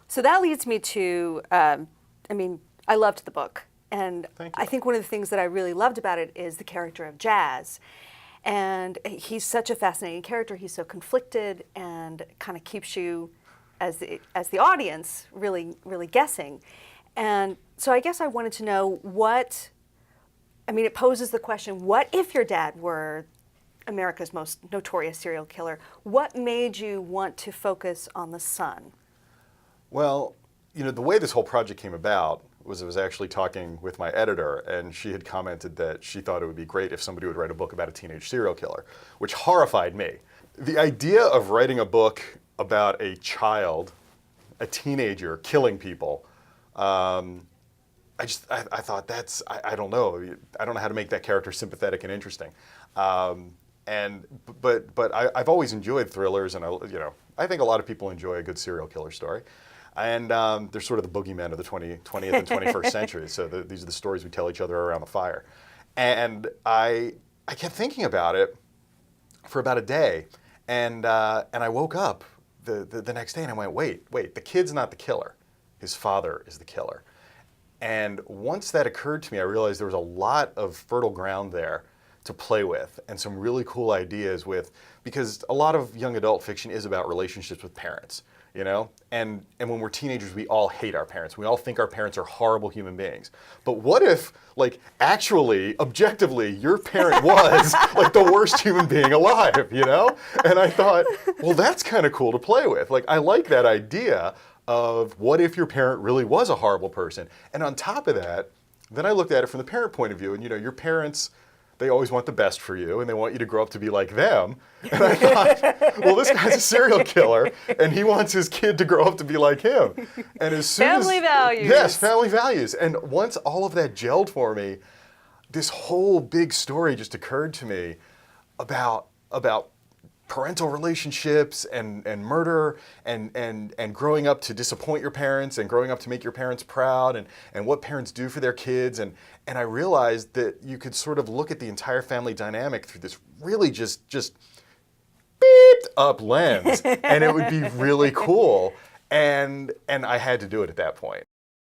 So that leads me to, I loved the book. And Thank you. I think one of the things that I really loved about it is the character of Jazz. And he's such a fascinating character. He's so conflicted and kind of keeps you, as the audience, really, really guessing. And so I guess I wanted to know it poses the question, what if your dad were America's most notorious serial killer? What made you want to focus on the son? Well, the way this whole project came about was I was actually talking with my editor, and she had commented that she thought it would be great if somebody would write a book about a teenage serial killer, which horrified me. The idea of writing a book about a child, a teenager, killing people, I thought I don't know. I don't know how to make that character sympathetic and interesting. But I've always enjoyed thrillers, and I think a lot of people enjoy a good serial killer story. And they're sort of the boogeymen of the 20th and 21st century. So these are the stories we tell each other around the fire. And I kept thinking about it for about a day. And I woke up the next day and I went, wait, the kid's not the killer. His father is the killer. And once that occurred to me, I realized there was a lot of fertile ground there to play with and some really cool ideas because a lot of young adult fiction is about relationships with parents. And when we're teenagers, we all hate our parents. We all think our parents are horrible human beings. But what if, actually, objectively, your parent was, the worst human being alive, And I thought, well, that's kind of cool to play with. I like that idea of what if your parent really was a horrible person? And on top of that, then I looked at it from the parent point of view, and, your parents, they always want the best for you, and they want you to grow up to be like them. And I thought, well, this guy's a serial killer, and he wants his kid to grow up to be like him. And as soon family values. Yes, family values. And once all of that gelled for me, this whole big story just occurred to me about parental relationships and murder and growing up to disappoint your parents and growing up to make your parents proud and what parents do for their kids. And I realized that you could sort of look at the entire family dynamic through this really just beeped up lens, and it would be really cool. And I had to do it at that point.